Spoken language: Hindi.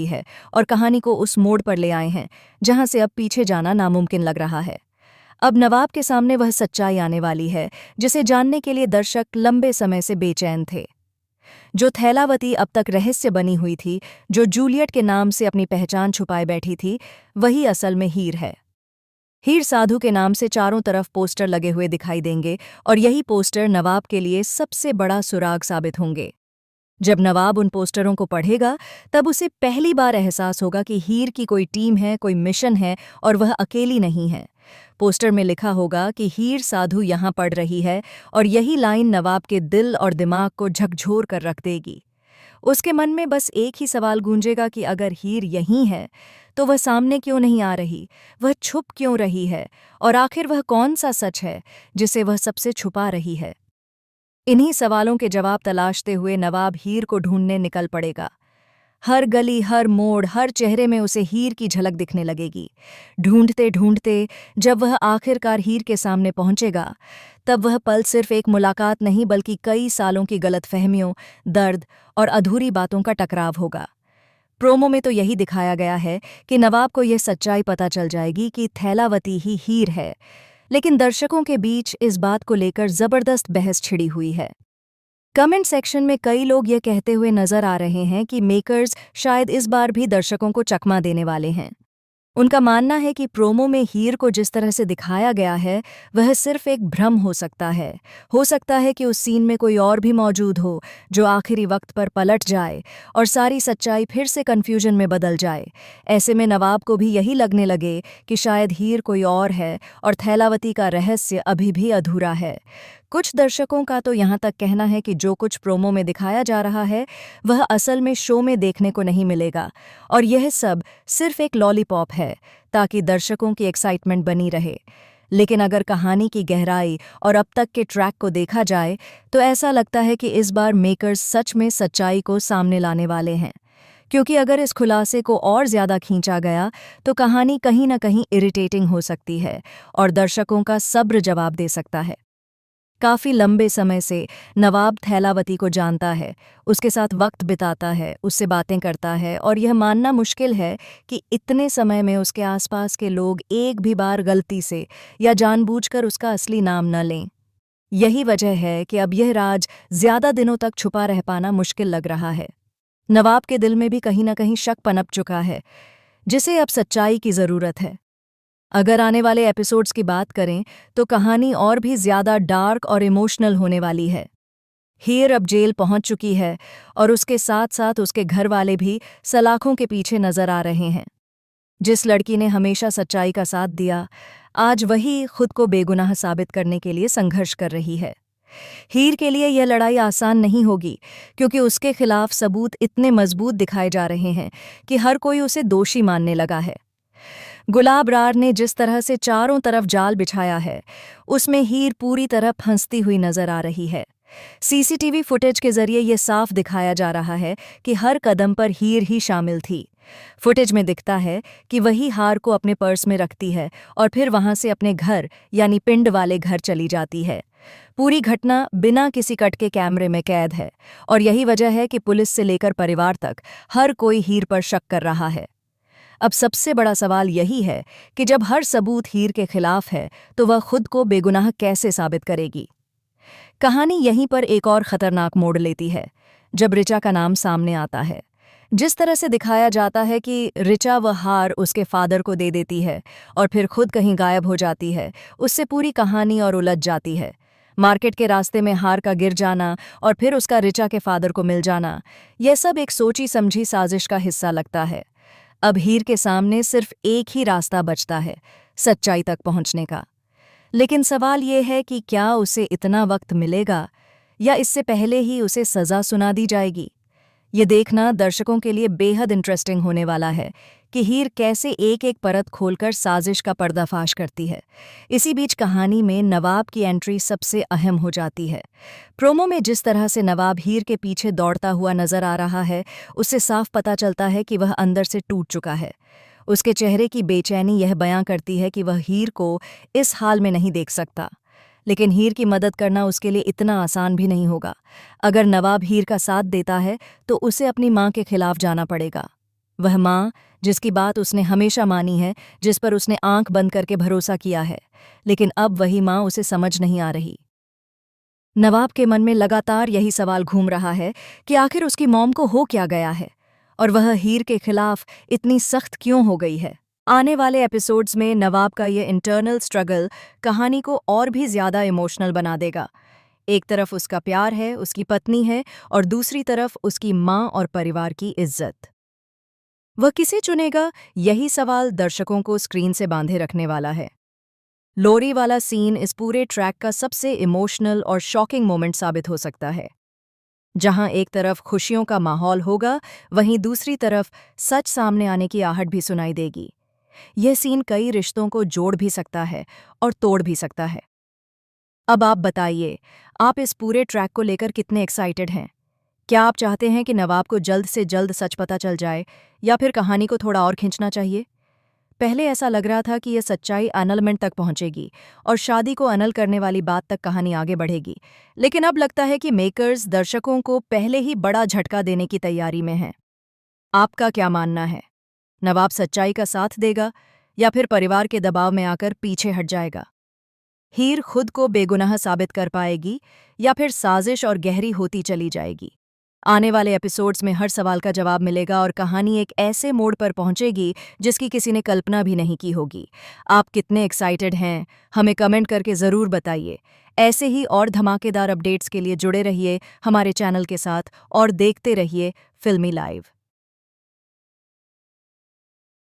है और कहानी को उस मोड़ पर ले आए हैं जहां से अब पीछे जाना नामुमकिन लग रहा है। अब नवाब के सामने वह सच्चाई आने वाली है जिसे जानने के लिए दर्शक लंबे समय से बेचैन थे। जो थैलावती अब तक रहस्य बनी हुई थी, जो जूलियट के नाम से अपनी पहचान छुपाए बैठी थी, वही असल में हीर है। हीर साधु के नाम से चारों तरफ पोस्टर लगे हुए दिखाई देंगे और यही पोस्टर नवाब के लिए सबसे बड़ा सुराग साबित होंगे। जब नवाब उन पोस्टरों को पढ़ेगा तब उसे पहली बार एहसास होगा कि हीर की कोई टीम है, कोई मिशन है और वह अकेली नहीं है। पोस्टर में लिखा होगा कि हीर साधु यहाँ पढ़ रही है और यही लाइन नवाब के दिल और दिमाग को झकझोर कर रख देगी। उसके मन में बस एक ही सवाल गूंजेगा कि अगर हीर यहीं है तो वह सामने क्यों नहीं आ रही, वह छुप क्यों रही है और आखिर वह कौन सा सच है जिसे वह सबसे छुपा रही है। इन्हीं सवालों के जवाब तलाशते हुए नवाब हीर को ढूंढने निकल पड़ेगा। हर गली, हर मोड़, हर चेहरे में उसे हीर की झलक दिखने लगेगी। ढूंढते ढूंढते जब वह आखिरकार हीर के सामने पहुंचेगा तब वह पल सिर्फ एक मुलाकात नहीं बल्कि कई सालों की गलतफहमियों, दर्द और अधूरी बातों का टकराव होगा। प्रोमो में तो यही दिखाया गया है कि नवाब को यह सच्चाई पता चल जाएगी कि थैलावती ही हीर है, लेकिन दर्शकों के बीच इस बात को लेकर जबरदस्त बहस छिड़ी हुई है। कमेंट सेक्शन में कई लोग ये कहते हुए नजर आ रहे हैं कि मेकर्स शायद इस बार भी दर्शकों को चकमा देने वाले हैं। उनका मानना है कि प्रोमो में हीर को जिस तरह से दिखाया गया है वह सिर्फ एक भ्रम हो सकता है। हो सकता है कि उस सीन में कोई और भी मौजूद हो जो आखिरी वक्त पर पलट जाए और सारी सच्चाई फिर से कन्फ्यूजन में बदल जाए। ऐसे में नवाब को भी यही लगने लगे कि शायद हीर कोई और है और थैलावती का रहस्य अभी भी अधूरा है। कुछ दर्शकों का तो यहाँ तक कहना है कि जो कुछ प्रोमो में दिखाया जा रहा है वह असल में शो में देखने को नहीं मिलेगा और यह सब सिर्फ एक लॉलीपॉप है ताकि दर्शकों की एक्साइटमेंट बनी रहे। लेकिन अगर कहानी की गहराई और अब तक के ट्रैक को देखा जाए तो ऐसा लगता है कि इस बार मेकर्स सच में सच्चाई को सामने लाने वाले हैं, क्योंकि अगर इस खुलासे को और ज़्यादा खींचा गया तो कहानी कहीं न कहीं इरिटेटिंग हो सकती है और दर्शकों का सब्र जवाब दे सकता है। काफ़ी लंबे समय से नवाब थैलावती को जानता है, उसके साथ वक्त बिताता है, उससे बातें करता है और यह मानना मुश्किल है कि इतने समय में उसके आसपास के लोग एक भी बार गलती से या जानबूझकर उसका असली नाम न लें। यही वजह है कि अब यह राज ज़्यादा दिनों तक छुपा रह पाना मुश्किल लग रहा है। नवाब के दिल में भी कहीं न कहीं शक पनप चुका है, जिसे अब सच्चाई की ज़रूरत है। अगर आने वाले एपिसोड्स की बात करें तो कहानी और भी ज़्यादा डार्क और इमोशनल होने वाली है। हीर अब जेल पहुंच चुकी है और उसके साथ साथ उसके घर वाले भी सलाखों के पीछे नजर आ रहे हैं। जिस लड़की ने हमेशा सच्चाई का साथ दिया, आज वही खुद को बेगुनाह साबित करने के लिए संघर्ष कर रही है। हीर के लिए यह लड़ाई आसान नहीं होगी, क्योंकि उसके खिलाफ सबूत इतने मजबूत दिखाए जा रहे हैं कि हर कोई उसे दोषी मानने लगा है। गुलाब रार ने जिस तरह से चारों तरफ जाल बिछाया है, उसमें हीर पूरी तरह फंसती हुई नजर आ रही है। सीसीटीवी फुटेज के जरिए यह साफ दिखाया जा रहा है कि हर कदम पर हीर ही शामिल थी। फुटेज में दिखता है कि वही हार को अपने पर्स में रखती है और फिर वहां से अपने घर यानी पिंड वाले घर चली जाती है। पूरी घटना बिना किसी कट के कैमरे में कैद है और यही वजह है कि पुलिस से लेकर परिवार तक हर कोई हीर पर शक कर रहा है। अब सबसे बड़ा सवाल यही है कि जब हर सबूत हीर के खिलाफ है तो वह खुद को बेगुनाह कैसे साबित करेगी। कहानी यहीं पर एक और खतरनाक मोड़ लेती है जब ऋचा का नाम सामने आता है। जिस तरह से दिखाया जाता है कि ऋचा वह हार उसके फादर को दे देती है और फिर खुद कहीं गायब हो जाती है, उससे पूरी कहानी और उलझ जाती है। मार्केट के रास्ते में हार का गिर जाना और फिर उसका ऋचा के फादर को मिल जाना, यह सब एक सोची समझी साजिश का हिस्सा लगता है। अब हीर के सामने सिर्फ एक ही रास्ता बचता है, सच्चाई तक पहुंचने का। लेकिन सवाल ये है कि क्या उसे इतना वक्त मिलेगा या इससे पहले ही उसे सज़ा सुना दी जाएगी। ये देखना दर्शकों के लिए बेहद इंटरेस्टिंग होने वाला है कि हीर कैसे एक एक परत खोलकर साजिश का पर्दाफाश करती है। इसी बीच कहानी में नवाब की एंट्री सबसे अहम हो जाती है। प्रोमो में जिस तरह से नवाब हीर के पीछे दौड़ता हुआ नजर आ रहा है, उससे साफ पता चलता है कि वह अंदर से टूट चुका है। उसके चेहरे की बेचैनी यह बयां करती है कि वह हीर को इस हाल में नहीं देख सकता। लेकिन हीर की मदद करना उसके लिए इतना आसान भी नहीं होगा। अगर नवाब हीर का साथ देता है तो उसे अपनी मां के खिलाफ जाना पड़ेगा। वह माँ जिसकी बात उसने हमेशा मानी है, जिस पर उसने आंख बंद करके भरोसा किया है, लेकिन अब वही माँ उसे समझ नहीं आ रही। नवाब के मन में लगातार यही सवाल घूम रहा है कि आखिर उसकी मॉम को हो क्या गया है और वह हीर के खिलाफ इतनी सख्त क्यों हो गई है। आने वाले एपिसोड्स में नवाब का ये इंटरनल स्ट्रगल कहानी को और भी ज्यादा इमोशनल बना देगा। एक तरफ उसका प्यार है, उसकी पत्नी है, और दूसरी तरफ उसकी माँ और परिवार की इज्जत। वह किसे चुनेगा, यही सवाल दर्शकों को स्क्रीन से बांधे रखने वाला है। लोरी वाला सीन इस पूरे ट्रैक का सबसे इमोशनल और शॉकिंग मोमेंट साबित हो सकता है। जहां एक तरफ खुशियों का माहौल होगा, वहीं दूसरी तरफ सच सामने आने की आहट भी सुनाई देगी। यह सीन कई रिश्तों को जोड़ भी सकता है और तोड़ भी सकता है। अब आप बताइए, आप इस पूरे ट्रैक को लेकर कितने एक्साइटेड हैं? क्या आप चाहते हैं कि नवाब को जल्द से जल्द सच पता चल जाए, या फिर कहानी को थोड़ा और खींचना चाहिए? पहले ऐसा लग रहा था कि यह सच्चाई एनलमेंट तक पहुंचेगी और शादी को अनल करने वाली बात तक कहानी आगे बढ़ेगी, लेकिन अब लगता है कि मेकर्स दर्शकों को पहले ही बड़ा झटका देने की तैयारी में हैं। आपका क्या मानना है? नवाब सच्चाई का साथ देगा या फिर परिवार के दबाव में आकर पीछे हट जाएगा? हीर खुद को बेगुनाह साबित कर पाएगी या फिर साजिश और गहरी होती चली जाएगी? आने वाले एपिसोड्स में हर सवाल का जवाब मिलेगा और कहानी एक ऐसे मोड़ पर पहुंचेगी जिसकी किसी ने कल्पना भी नहीं की होगी। आप कितने एक्साइटेड हैं, हमें कमेंट करके ज़रूर बताइए। ऐसे ही और धमाकेदार अपडेट्स के लिए जुड़े रहिए हमारे चैनल के साथ और देखते रहिए फिल्मी लाइव।